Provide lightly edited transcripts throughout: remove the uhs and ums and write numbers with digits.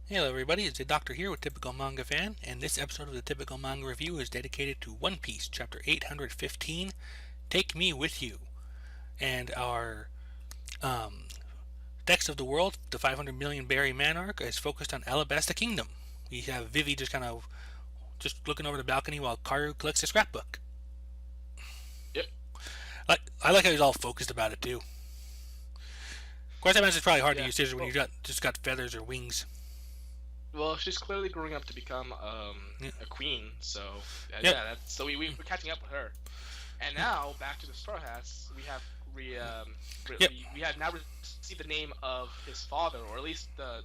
Hello everybody, it's the Doctor here with Typical Manga Fan, and this episode of the Typical Manga Review is dedicated to One Piece, Chapter 815, Take Me With You. And our text of the world, the 500 million berry man arc, is focused on Alabasta Kingdom. We have Vivi just looking over the balcony while Karu collects a scrapbook. Yep. I like how he's all focused about it too. Of course, I imagine it's probably hard to Yeah. use scissors when Well, you just got feathers or wings. well, she's clearly growing up to become Yeah. a queen. So Yep. we're catching up with her. And now back to the Straw Hats. Yep. We have now received the name of his father, or at least the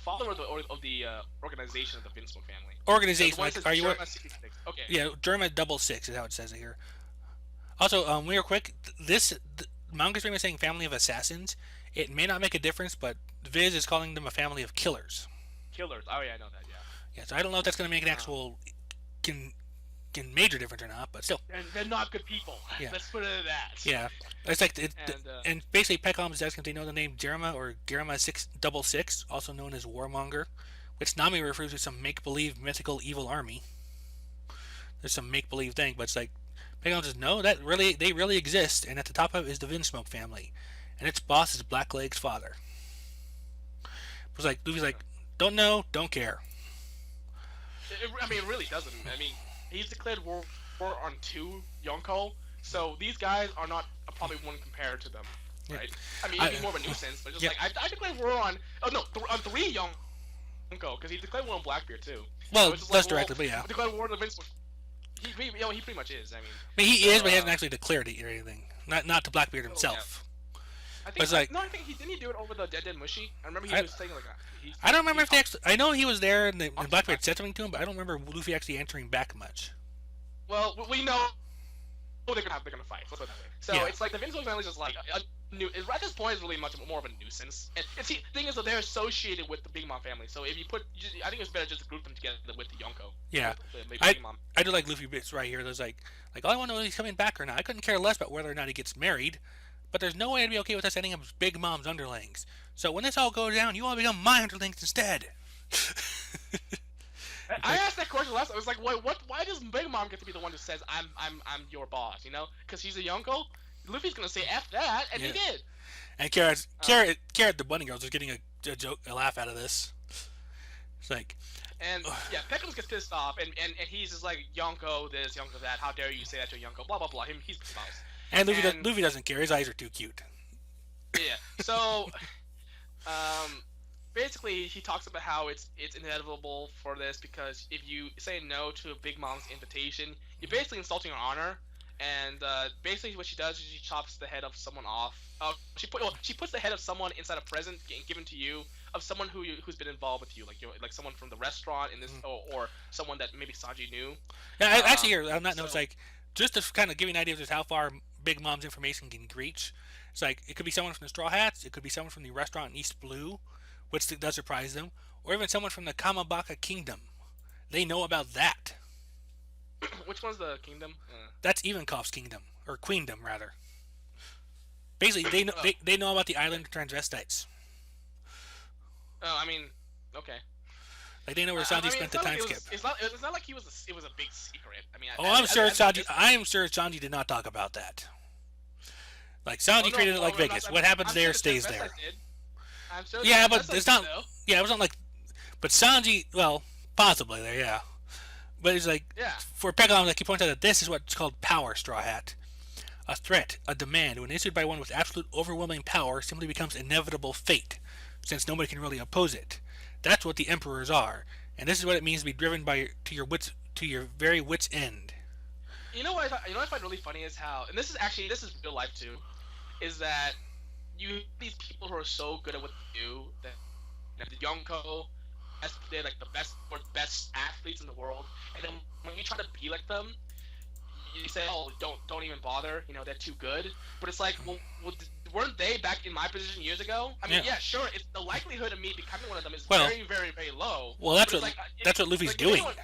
father of the organization of the Vinsmoke family? The Organization. one that says Are you? Germa 66. Okay. Yeah, Derma double six is how it says it here. Also, real quick, this manga stream is saying family of assassins. It may not make a difference, but Viz is calling them a family of killers. Killers. Oh yeah, I know that. Yeah. Yeah, so I don't know if that's going to make an Um, actual can major difference or not, but still, and they're not good people. yeah, Let's put it at that. yeah. It's like And and basically Peckhams asking if they know the name Jerema or Germa 666, also known as Warmonger, which Nami refers to some make believe mythical evil army. There's some make believe thing, but it's like Peckhams says no, that really they really exist, and at the top of it is the Vinsmoke family, and its boss is Blackleg's father. It was like Luffy's like, don't know, don't care. it really doesn't. I mean, he's declared war on two Yonko, so these guys are not probably one compared to them, Yeah. right? I mean, it'd be more of a nuisance, but just Yeah. like I declared war on on three Yonko because he declared war on Blackbeard too. Well, So it's just less like, directly, but yeah. declared war on the Vince. He pretty much is. I mean, I mean, he so is, but he hasn't actually declared it or anything. Not to Blackbeard yeah. himself. I But think it's like I think he didn't he do it over the Dead Mushi. I remember he I, was saying like I don't remember he if they actually. I know he was there and, and talked Blackbeard said something to him, but I don't remember Luffy actually answering back much. well, we know they're gonna fight. Let's put it that way. So Yeah. it's like the Vinsmoke family is just like at this point is really much more of a nuisance. And see, the thing is that they're associated with the Big Mom family. So if you I think it's better just to group them together with the Yonko. Yeah. The I Big Mom. I do like Luffy bits right here. There's like all I want to know is he's coming back or not. I couldn't care less about whether or not he gets married, but there's no way I'd be okay with us ending up as Big Mom's underlings. So when this all goes down, you all become my underlings instead. I asked that question last. I was like, what? Why does Big Mom get to be the one who says I'm your boss? You know, because she's a Yonko. Luffy's gonna say F that, and Yeah. he did. And Carrot, the bunny girls is getting a joke, a laugh out of this. It's like, And yeah, Peckhams gets pissed off, and he's just like Yonko this, Yonko that. How dare you say that to a Yonko? Blah blah blah. He's the boss. and And Luffy doesn't care. His eyes are too cute. yeah, so um, basically he talks about how it's inevitable for this because if you say no to a Big Mom's invitation, you're basically insulting her honor. And basically what she does is she chops the head of someone off. She puts the head of someone inside a present given to you of someone who's been involved with you, like someone from the restaurant in this, or someone that maybe Sanji knew. Yeah, actually, here on that note, it's So like just to kind of give you an idea of just how far Big Mom's information can reach. It's like it could be someone from the Straw Hats, it could be someone from the restaurant in East Blue, which does surprise them, or even someone from the Kamabaka Kingdom. They know about that. which one's the kingdom? That's Ivankov's kingdom or queendom rather. Basically, they know Oh, they know about the island transvestites. oh, I mean, okay. Like they know where I Sanji mean, spent it's the not like time it skip. was. It's not like it was a big secret. I mean, Oh, I'm sure I Sanji. guess. I am sure Sanji did not talk about that. Like Oh Sanji no, treated it no, like Vegas. What happens I'm sure there the stays there. transvestite did. I'm sure the Yeah, but transvestite it's did not. though. Yeah, it wasn't like. But Sanji, well, possibly there, yeah. But it's like Yeah. for Peckham, like he points out that this is what's called power, Straw Hat. A threat, a demand, when issued by one with absolute overwhelming power, simply becomes inevitable fate, since nobody can really oppose it. That's what the emperors are, and this is what it means to be driven by to your very wits' end. You know what I find really funny is how, and this is real life too, is that you these people who are so good at what they do that the Yonko, they're like the best athletes in the world, and then when you try to be like them, you say, oh, don't even bother. You know, they're too good. But it's like, well, weren't they back in my position years ago? I mean, Yeah. yeah, sure. It's the likelihood of me becoming one of them is Well, very, very, very low. well, that's But it's what like, that's what Luffy's like if doing. anyone,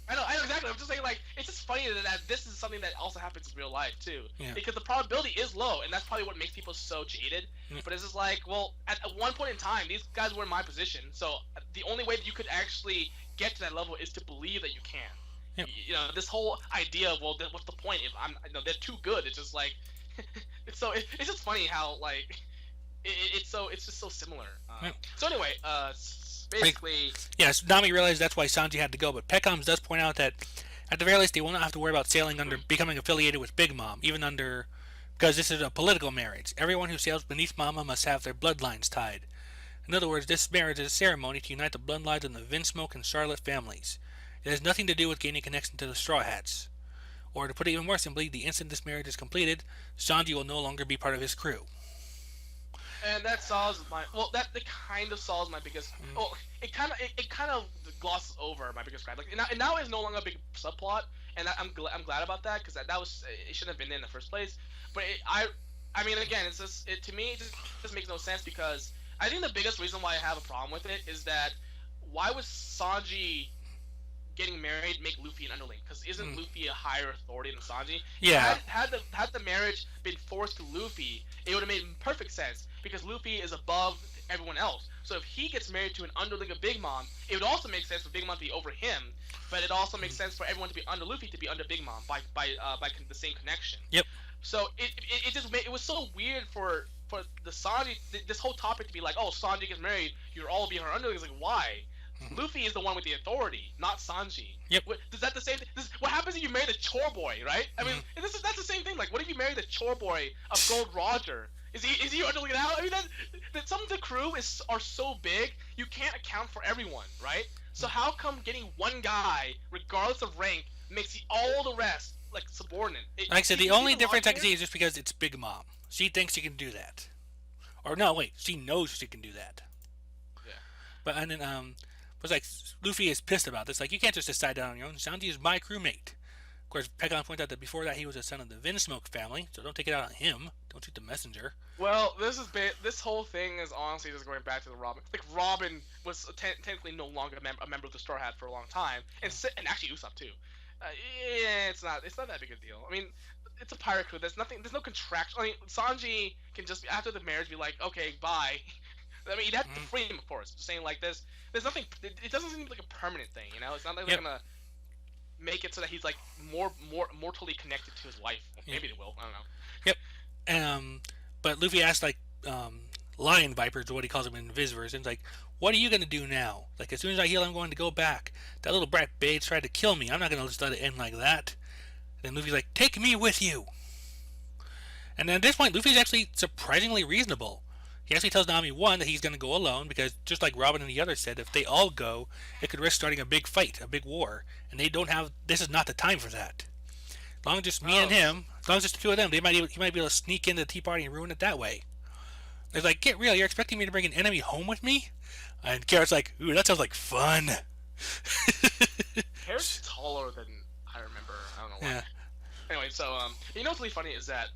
I know I'm just saying, like, it's just funny that this is something that also happens in real life too, Yeah. because the probability is low, and that's probably what makes people so jaded. Yeah. But it's just like, well, at one point in time, these guys were in my position, so the only way that you could actually get to that level is to believe that you can. Yeah. This whole idea of, well, what's the point if they're too good? It's just like, it's just funny how, like, it's just so similar. Yeah. So anyway, basically, yes, Nami realized that's why Sanji had to go, but Peckhams does point out that at the very least they will not have to worry about sailing under becoming affiliated with Big Mom, even under because this is a political marriage. Everyone who sails beneath Mama must have their bloodlines tied. In other words, this marriage is a ceremony to unite the bloodlines of the Vinsmoke and Charlotte families. It has nothing to do with gaining connection to the Straw Hats. Or to put it even more simply, the instant this marriage is completed, Sanji will no longer be part of his crew. and that solves my that kind of solves my biggest. Well, it kind of glosses over my biggest gripe. Like now it's no longer a big subplot, and I'm glad about that because that was it shouldn't have been there in the first place. But I mean again, it's just to me it just makes no sense because I think the biggest reason why I have a problem with it is that why was Sanji getting married make Luffy an underling? Because isn't Luffy a higher authority than Sanji? Yeah. Had the marriage been forced to Luffy, it would have made perfect sense because Luffy is above everyone else. So if he gets married to an underling of Big Mom, it would also make sense for Big Mom to be over him. But it also makes sense for everyone to be under Luffy to be under Big Mom by the same connection. Yep. So it was so weird for the Sanji this whole topic to be like, oh, Sanji gets married, you're all being her underlings. Like, why? Luffy is the one with the authority, not Sanji. Yep. Is that the same? What happens if you marry the chore boy, right? I mean, that's the same thing. Like, what if you marry the chore boy of Gold Roger? Is he underling now? I mean, that some of the crew are so big, you can't account for everyone, right? So how come getting one guy, regardless of rank, makes all the rest like subordinate? Like I said, the only difference I can see is just because it's Big Mom. She thinks she can do that. Or no, wait, she knows she can do that. Yeah. But and then was like Luffy is pissed about this. Like, you can't just decide that on your own. Sanji is my crewmate. Of course, Peckham points out that before that he was a son of the Vinsmoke family, so don't take it out on him. Don't shoot the messenger. Well, this whole thing is honestly just going back to the Robin. Like, Robin was technically no longer a member of the Straw Hat for a long time, and actually Usopp too. Yeah, it's not that big a deal. I mean, it's a pirate crew. There's no contract. I mean, Sanji can just after the marriage be like, okay, bye. I mean, that's the freedom, of course. Just saying like there's nothing. It doesn't seem like a permanent thing, you know. It's not like they're gonna make it so that he's like more mortally connected to his wife. Maybe they will. I don't know. Yep. But Luffy asked like Lion Vipers, or what he calls them in Viz versions, like, what are you gonna do now? Like, as soon as I heal, I'm going to go back. That little brat Bates tried to kill me. I'm not gonna just let it end like that. And then Luffy's like, take me with you. And then at this point, Luffy's actually surprisingly reasonable. He actually tells Nami, one, that he's going to go alone, because just like Robin and the others said, if they all go, it could risk starting a big fight, a big war. And they don't have, this is not the time for that. As long as just me and him, as long as just the two of them, he might be able to sneak into the Tea Party and ruin it that way. It's like, get real, you're expecting me to bring an enemy home with me? And Carrot's like, ooh, that sounds like fun. Carrot's taller than I remember. I don't know why. Yeah. Anyway, so you know what's really funny is that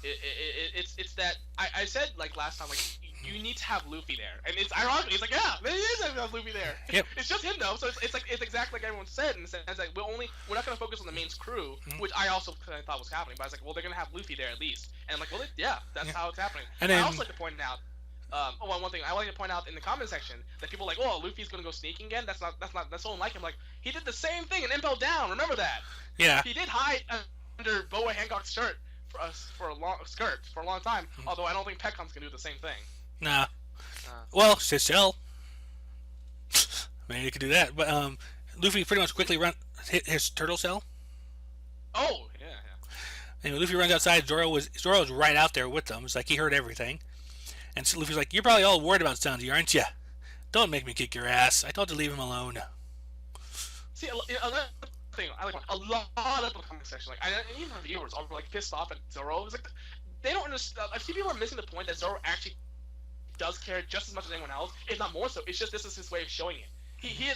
it's that I said like last time, like you need to have Luffy there, and it's ironically it's like, yeah, there is have Luffy there. Yep. It's just him though, so it's exactly like everyone said in the sense like we're not gonna focus on the main crew, which I also kind of thought was happening, but I was like, well, they're gonna have Luffy there at least, and I'm like, well, that's how it's happening. And then, I also like to point out. One thing I like to point out in the comment section that people are like, oh, Luffy's gonna go sneaking again. That's so unlike him. Like, he did the same thing in Impel Down. Remember that? Yeah. He did hide under Boa Hancock's shirt for a long time. Although I don't think Peckham's gonna do the same thing. Nah. Well, Shell. Maybe you could do that, but Luffy pretty much quickly hit his turtle cell. Oh yeah. And Luffy runs outside. Zoro was right out there with them. It's like he heard everything. And Luffy's like, you're probably all worried about Sanji, aren't you? Don't make me kick your ass. I told you to leave him alone. See, another thing, I like a lot of the comment section, like, and even our viewers are like pissed off at Zoro. It's like they don't understand. I see people are missing the point that Zoro actually does care just as much as anyone else, if not more so. It's just this is his way of showing it. He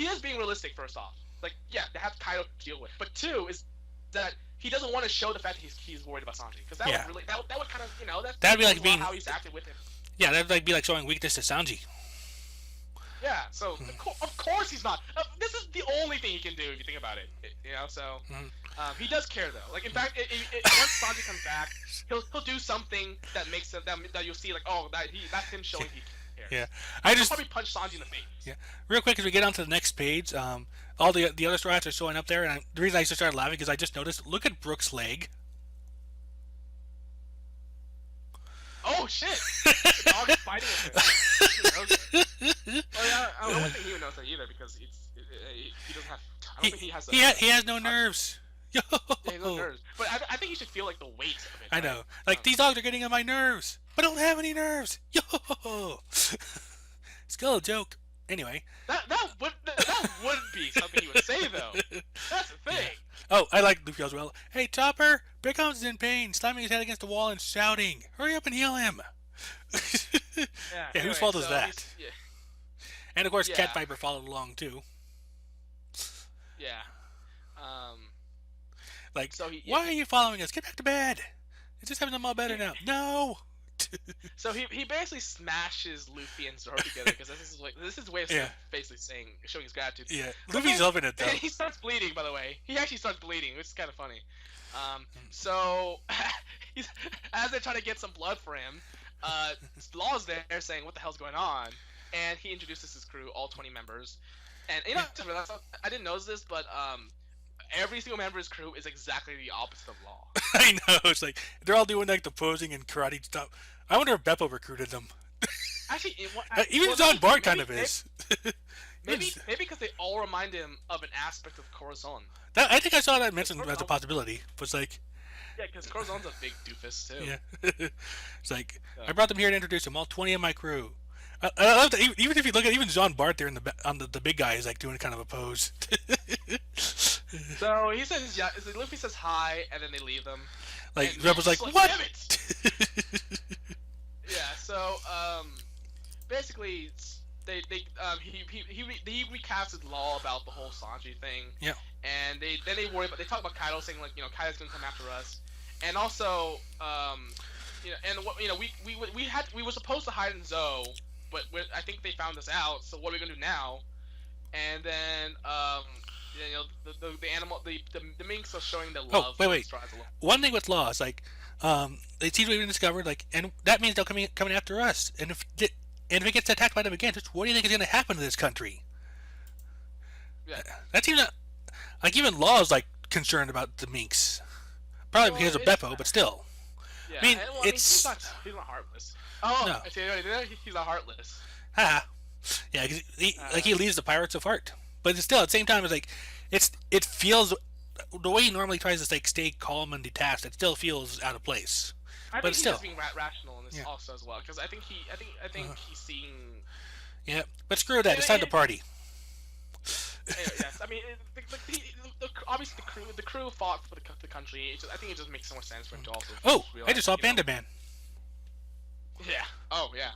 is being realistic. First off, like, yeah, they have Kaido to deal with, but two is that he doesn't want to show the fact that he's worried about Sanji, because that would really that would kind of that'd be like being how he's acted with him. Yeah, that'd like be like showing weakness to Sanji. Yeah, so of course he's not. This is the only thing he can do if you think about it. So Mhm. he does care though. Like in fact, once Sanji comes back, he'll do something that makes him that you'll see like that's him showing he Yeah, cares. I He'll just probably punch Sanji in the face. yeah. Real quick, as we get on to the next page, all the other straw hats are showing up there, and the reason I just started laughing because I just noticed. Look at Brooks' leg. Oh shit! The dog is fighting with him. He knows it. Oh yeah, I don't think he even knows that either because he doesn't have. I don't think he has. He has no nerves. Yo. Yeah, he's no nerves. But I think he should feel like the weight of it. I Right? know. Like these dogs are getting on my nerves, but I don't have any nerves. Yo. Still a joke. Anyway. That would be something he would say though. That's the thing. Oh, I like Luffy as well. Hey, Chopper! Big Arms is in pain, slamming his head against the wall and shouting, "Hurry up and heal him!" Yeah. Yeah, Anyway, whose fault is so that? Yeah. And of course, Yeah. Cat Viper followed along too. Yeah. Like, So why are you following us? Get back to bed. It's just having them all better now. No. So he basically smashes Luffy and Zoro together because this is way of Yeah. basically showing his gratitude. Yeah, But Luffy's then- loving it though. He starts bleeding, by the way. He actually starts bleeding, which is kind of funny. So as they're trying to get some blood for him, Law's there saying, "What the hell's going on?" And he introduces his crew, all 20 members. And I didn't notice this, but every single member of his crew is exactly the opposite of Law. I know. It's like they're all doing like the posing and karate stuff. I wonder if Beppo recruited them. Actually, Even John Bart kind of is. Maybe because they all remind him of an aspect of Corazon. I think I saw that mentioned as a possibility. It was like, Yeah, because Corazon's a big doofus too. yeah. It's like I brought them here to introduce them, all 20 of my crew. I love that. Even if you look at even John Bart there on the big guy is like doing kind of a pose. So he says, yeah. So Luffy says hi, and then they leave them. Like And Rebel's like, Luffy's what? Damn it! Yeah. So basically, he recasted Law about the whole Sanji thing. Yeah. And they worry about, they talk about Kaido saying like, Kaido's gonna come after us, and also we were supposed to hide in Zoe, but I think they found us out. So what are we gonna do now? And then the minks are showing the love. Oh, wait. For Strides a little. One thing with Law is like, it seems we've been discovered, like, and that means they'll coming after us. And if it gets attacked by them again, just what do you think is going to happen to this country? Yeah. That seems like even Law is like concerned about the minks, probably Well, because of it's- Beppo, but still. Yeah. I mean, he's not heartless. Oh, No. I see. He's not heartless. Ha. Yeah, 'cause he leads the Pirates of Heart, but it's still at the same time it's like it feels the way he normally tries to like stay calm and detached. It still feels out of place. I But think he's still. just being rational in this Yeah. also as well, because I think he's seeing. Yeah, but screw that. It's time to party. Yes, I mean, obviously the crew fought for the country. I think it just makes so much sense for him to also. Oh, I realize, just saw Panda Man. Yeah. Oh, yeah.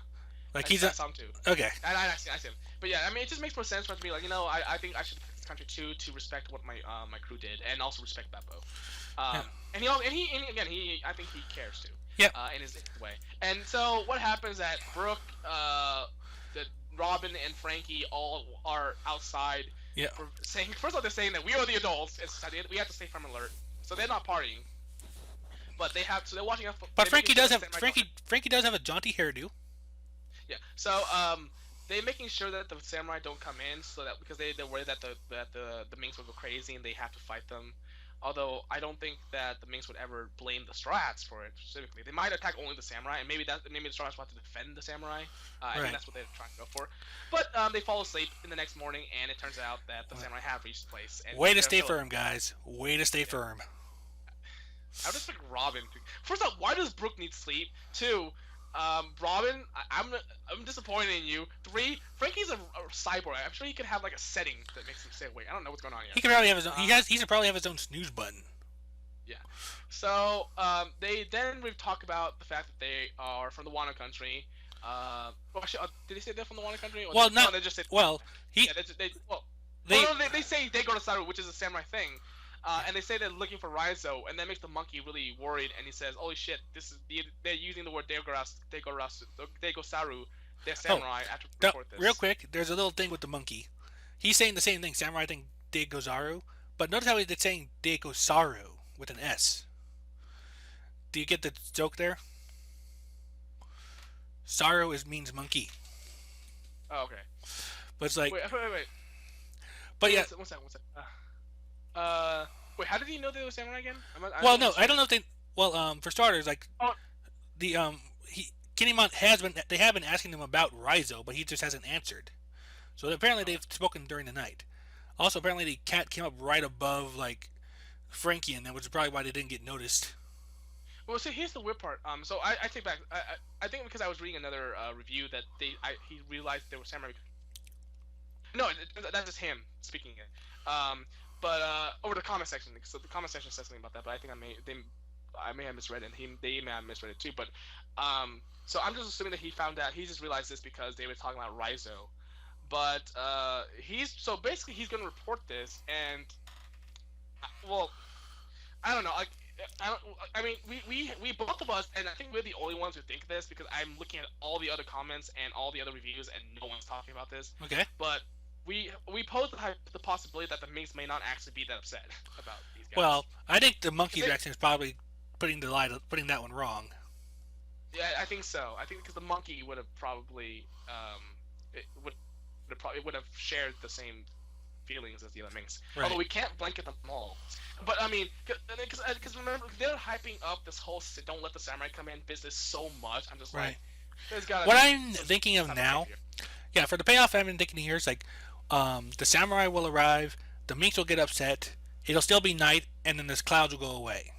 Like I he's a saw him too. okay. I see him. But yeah, I mean, it just makes more sense for it to be like, I think I should protect this country too, to respect what my crew did, and also respect Beppo. Yeah. And I think he cares too. Yeah. In his way. And so what happens at Brooke, that Robin and Frankie all are outside. Yeah. For saying, first of all, they're saying that we are the adults, and so we have to stay firm alert. So they're not partying, but they're watching out. But Frankie does have a jaunty hairdo. Yeah. So they're making sure that the samurai don't come in, so that because they're worried that the minks will go crazy and they have to fight them. Although I don't think that the minks would ever blame the Straw Hats for it specifically. They might attack only the samurai, and maybe the Straw Hats want to defend the samurai. I Right. think that's what they're trying to go for. But they fall asleep in the next morning, and it turns out that the samurai have reached the place. And Way to stay firm, guys. Way to stay firm. I would expect Robin to. First off, why does Brooke need sleep? Two, Robin, I'm disappointed in you. Three, Frankie's a cyborg. I'm sure he could have like a setting that makes him stay awake. I don't know what's going on here. He could probably have his own. He should probably have his own snooze button. Yeah. So we've talked about the fact that they are from the Wano country. Well, actually, did they say they're from the Wano country? Or Well, no, not. they just said. Well, he. Yeah, They- they say they go to Saru, which is a samurai thing. And they say they're looking for Raizo, and that makes the monkey really worried. And he says, "Holy shit! They're using the word Dego Saru. They're samurai." After we No, report this. real quick, there's a little thing with the monkey, He's saying the same thing. Samurai think Degozaru, but notice how he's saying Degosaru with an S. Do you get the joke there? Saru is means monkey, Oh, okay. but it's like, Wait. but yeah. One second. Uh, wait. How did he know they were samurai again? I Well, don't no, I understand. don't know if they. Well, for starters, like Oh, the he Kinemon has been. They have been asking him about Raizo, but he just hasn't answered. So apparently okay. they've spoken during the night. Also, apparently the cat came up right above like Frankie, and that was probably why they didn't get noticed. Well, see, here's the weird part. So I take back. I think because I was reading another review that he realized they were samurai. No, that's just him speaking it. But over the comment section. So the comment section says something about that, but I think I may have misread it. And they may have misread it too. But so I'm just assuming that he found out. He just realized this because they were talking about Raizo. But he's so basically he's gonna report this, and well, I don't know. Like, I don't. I mean, we both of us, and I think we're the only ones who think this because I'm looking at all the other comments and all the other reviews, and no one's talking about this. Okay. But we pose the possibility that the Minx may not actually be that upset about these Well, guys. I think the Because monkey reaction is probably putting that one wrong. yeah, I think so. I think because the monkey would have probably it would have shared the same feelings as the other Minx. Although Right. we can't blanket them all. But I mean, because remember they're hyping up this whole "don't let the samurai come in" business so much. I'm just Right. like, there's gotta What be I'm thinking of some truth now, here. yeah, for the payoff I've been thinking here is like, the samurai will arrive, the minks will get upset, it'll still be night, and then the clouds will go away.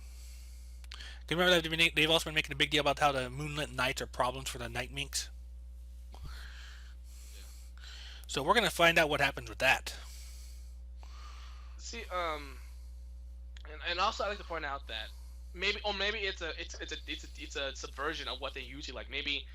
Do you remember that they've also been making a big deal about how the moonlit nights are problems for the night minks? Yeah. So we're gonna find out what happens with that. See, and also I like to point out that maybe it's a subversion of what they usually like. Maybe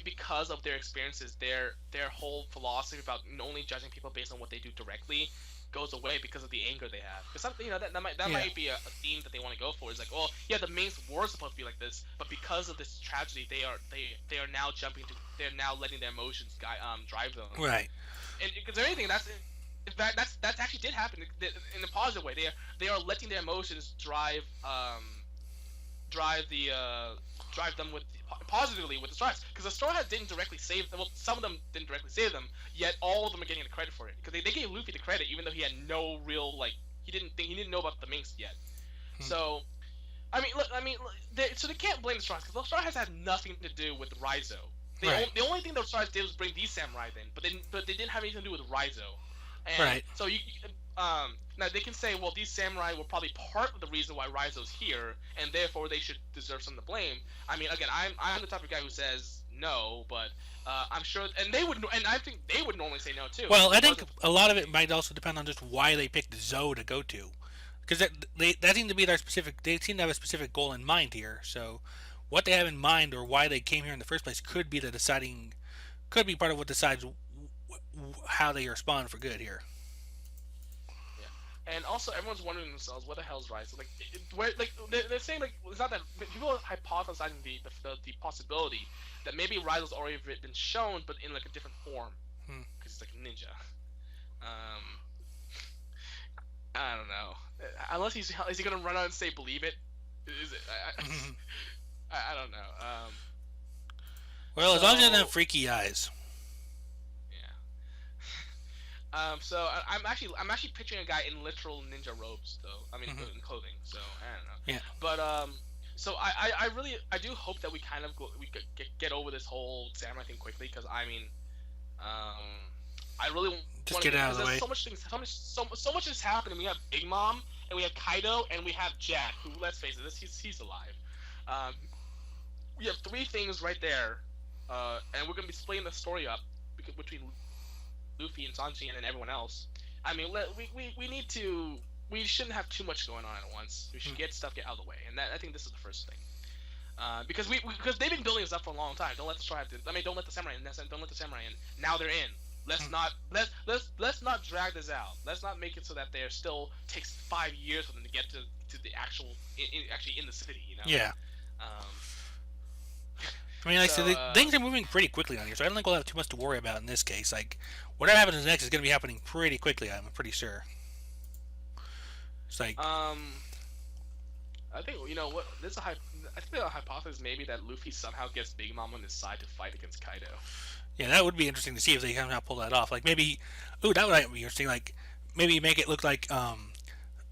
because of their experiences, their whole philosophy about only judging people based on what they do directly goes away because of the anger they have. Because something that Yeah. might be a theme that they want to go for. Is like, oh yeah, the mains were supposed to be like this, but because of this tragedy, they are now they're now letting their emotions drive them. Right. And because anything that's in fact that's actually did happen in a positive way. They are letting their emotions drive the drive them with positively with the stars because the Straw Hats didn't directly save them. Well, some of them didn't directly save them, yet all of them are getting the credit for it because they gave Luffy the credit even though he had no real like he didn't know about the Minx yet. Hmm. So so they can't blame the Straw Hats because the Straw Hats had nothing to do with Raizo. Right. The only thing the Straw Hats did was bring these samurai in, but they didn't have anything to do with Raizo. And Right. so now they can say, well, these samurai were probably part of the reason why Raizo's here, and therefore they should deserve some of the blame. I mean, again, I'm the type of guy who says no, but I'm sure, and I think they would normally say no too Well, if I it think wasn't. a lot of it might also depend on just why they picked Zoe to go to, because that seems to be their specific. They seem to have a specific goal in mind here. So, what they have in mind or why they came here in the first place could be part of what decides how they respond for good here. Yeah, and also everyone's wondering themselves, what the hell's Raizo? Like, where, like they're saying like it's not that people are hypothesizing the possibility that maybe Raizo's already been shown, but in like a different form Hmm. because he's like a ninja. Um, I don't know. Unless is he gonna run out and say believe it? Is it? I don't know. Well, as long as it doesn't have So freaky eyes. yeah. I'm actually picturing a guy in literal ninja robes though. I mean Hmm. in clothing. So I don't know. Yeah. But so I really I do hope that we kind of we could get over this whole samurai thing quickly because I mean I really Just want to get it out because of the there's way. so much is happening. We have Big Mom and we have Kaido and we have Jack who let's face it he's alive. Um, we have three things right there, and we're gonna be splitting the story up between Luffy and Sanji and then everyone else. I mean, we need to. We shouldn't have too much going on at once. We should get out of the way, and I think this is the first thing. Because they've been building this up for a long time. Don't let the tribe. I mean, don't let the samurai in. Don't let the samurai in. Now they're in. Let's not drag this out. Let's not make it so that there still takes 5 years for them to get to the actually in the city. You know. Yeah. Um, I mean, like I So said, things are moving pretty quickly on here, so I don't think we'll have too much to worry about in this case. Like, whatever happens next is going to be happening pretty quickly. I'm pretty sure. It's like, um, I think what there's a I think the hypothesis maybe that Luffy somehow gets Big Mom on his side to fight against Kaido. yeah, that would be interesting to see if they somehow pull that off. Like maybe, ooh, that would be interesting. Like maybe make it look like,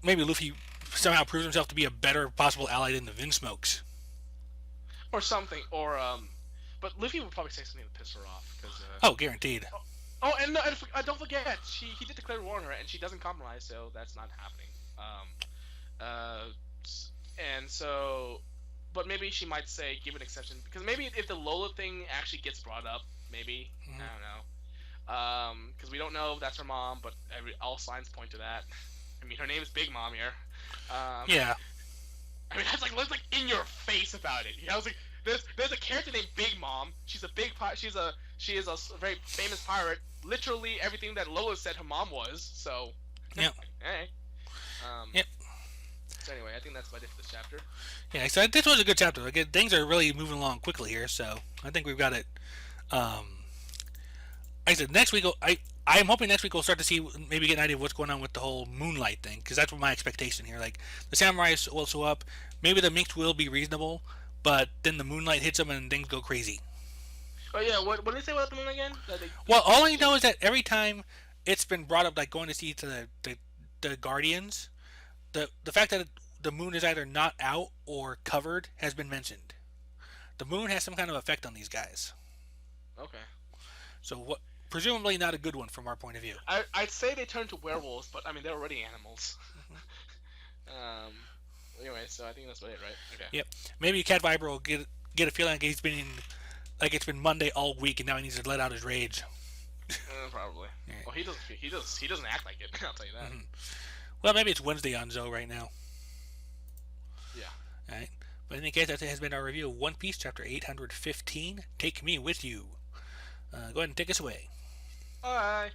maybe Luffy somehow proves himself to be a better possible ally than the Vinsmokes. Or something, or but Luffy would probably say something to piss her off because Oh, guaranteed. oh, and, no, and don't forget he did declare war on her and she doesn't compromise, so that's not happening. Uh, and so, but maybe she might say give an exception because maybe if the Lola thing actually gets brought up, maybe Mm-hmm. I don't know. Because we don't know if that's her mom, but all signs point to that. I mean, her name is Big Mom here. Um, Yeah, I mean, let's like in your face about it. I was like, there's a character named Big Mom. She's a big she is a very famous pirate. Literally everything that Lola said her mom was. So, yep, hey. yep. So anyway, I think that's about it for this chapter. Yeah, so this was a good chapter. Like, things are really moving along quickly here, so I think we've got it. Um, like I said, next week, I'm hoping next week we'll start to see, maybe get an idea of what's going on with the whole moonlight thing, because that's what my expectation here. Like, the samurai will show up, maybe the minks will be reasonable, but then the moonlight hits them and things go crazy. Oh yeah, what did they say about the moon again? That Well, all I she, know is that every time it's been brought up, like going to see to the Guardians, the fact that the moon is either not out or covered has been mentioned. The moon has some kind of effect on these guys. okay. So what? Presumably not a good one from our point of view. I'd say they turned to werewolves, but I mean they're already animals. um. Anyway, so I think that's about it, right? Okay. Yep. Maybe Cat Viper will get a feeling like he's been in, like it's been Monday all week, and now he needs to let out his rage. Probably. Yeah. Well, he doesn't act like it. I'll tell you that. Mm-hmm. Well, maybe it's Wednesday on Zoe right now. Yeah. All right. But in any case, that has been our review of One Piece, chapter 815. Take me with you. Go ahead and take us away. Bye.